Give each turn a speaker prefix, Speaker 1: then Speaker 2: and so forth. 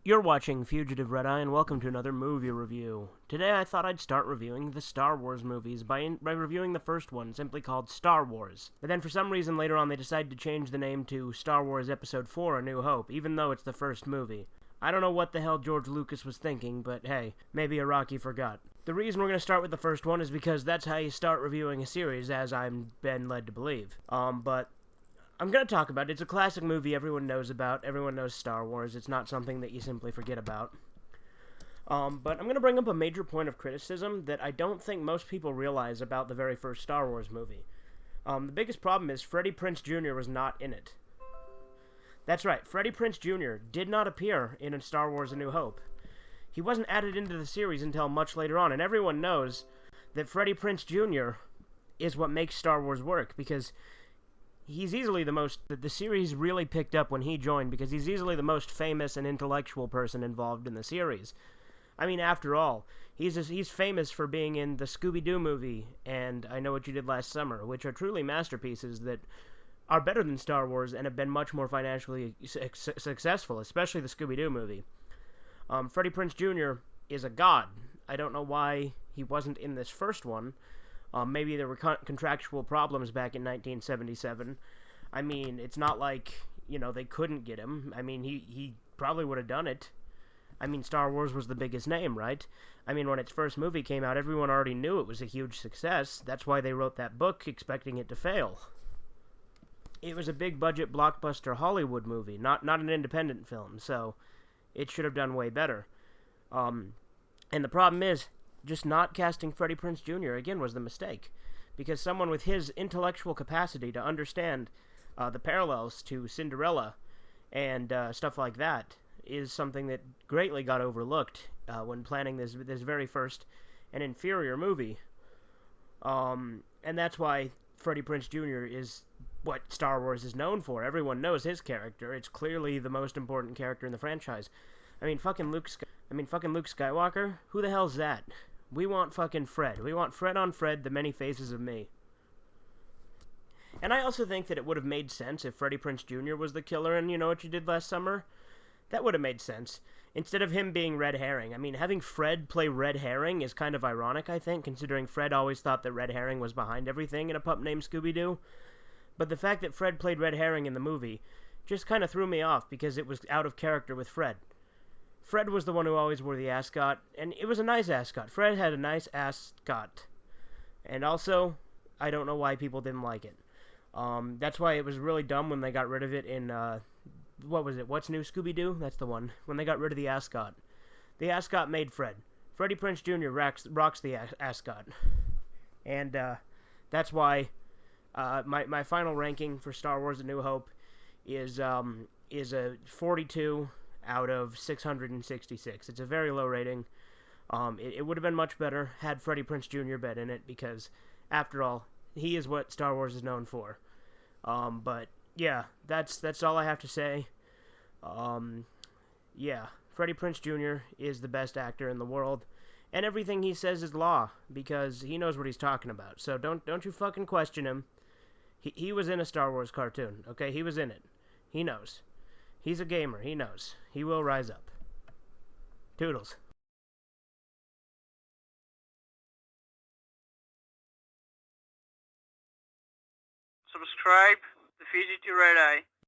Speaker 1: You're watching Fugitive Red Eye, and welcome to another movie review. Today I thought I'd start reviewing the Star Wars movies by reviewing the first one, simply called Star Wars. But then for some reason later on they decided to change the name to Star Wars Episode 4: A New Hope, even though it's the first movie. I don't know what the hell George Lucas was thinking, but hey, maybe Iraqi forgot. The reason we're going to start with the first one is because that's how you start reviewing a series, as I'm been led to believe. But I'm going to talk about it. It's a classic movie everyone knows about. Everyone knows Star Wars. It's not something that you simply forget about. But I'm going to bring up a major point of criticism that I don't think most people realize about the very first Star Wars movie. The biggest problem is Freddie Prinze Jr. was not in it. That's right, Freddie Prinze Jr. did not appear in Star Wars: A New Hope. He wasn't added into the series until much later on, and everyone knows that Freddie Prinze Jr. is what makes Star Wars work, because he's easily the series really picked up when he joined, because he's easily the most famous and intellectual person involved in the series. I mean, after all, he's famous for being in the Scooby-Doo movie and I Know What You Did Last Summer, which are truly masterpieces that are better than Star Wars and have been much more financially successful, especially the Scooby-Doo movie. Freddie Prinze Jr. is a god. I don't know why he wasn't in this first one. Maybe there were contractual problems back in 1977. I mean, it's not like, they couldn't get him. I mean, he probably would have done it. I mean, Star Wars was the biggest name, right? I mean, when its first movie came out, everyone already knew it was a huge success. That's why they wrote that book, expecting it to fail. It was a big-budget blockbuster Hollywood movie, not an independent film, so it should have done way better. And the problem is, just not casting Freddie Prinze Jr. again was the mistake, because someone with his intellectual capacity to understand the parallels to Cinderella and stuff like that is something that greatly got overlooked when planning this very first and inferior movie. And that's why Freddie Prinze Jr. is what Star Wars is known for. Everyone knows his character. It's clearly the most important character in the franchise. I mean, fucking Luke Skywalker? Who the hell's that? We want fucking Fred. We want Fred on Fred, the many faces of me. And I also think that it would have made sense if Freddie Prinze Jr. was the killer in You Know What You Did Last Summer. That would have made sense. Instead of him being Red Herring. I mean, having Fred play Red Herring is kind of ironic, I think, considering Fred always thought that Red Herring was behind everything in a pup named Scooby-Doo. But the fact that Fred played Red Herring in the movie just kind of threw me off, because it was out of character with Fred. Fred was the one who always wore the ascot, and it was a nice ascot. Fred had a nice ascot. And also, I don't know why people didn't like it. That's why it was really dumb when they got rid of it in, what was it? What's New, Scooby-Doo? That's the one. When they got rid of the ascot. The ascot made Fred. Freddie Prinze Jr. rocks the ascot. And, that's why, my final ranking for Star Wars: A New Hope is a 42 out of 666. It's a very low rating. It would have been much better had Freddie Prinze Jr. been in it, because, after all, he is what Star Wars is known for. But, yeah, that's all I have to say. Yeah, Freddie Prinze Jr. is the best actor in the world, and everything he says is law, because he knows what he's talking about. So don't you fucking question him. He was in a Star Wars cartoon, okay? He was in it. He knows. He's a gamer. He knows. He will rise up. Toodles.
Speaker 2: Subscribe to Fugitive Red Eye.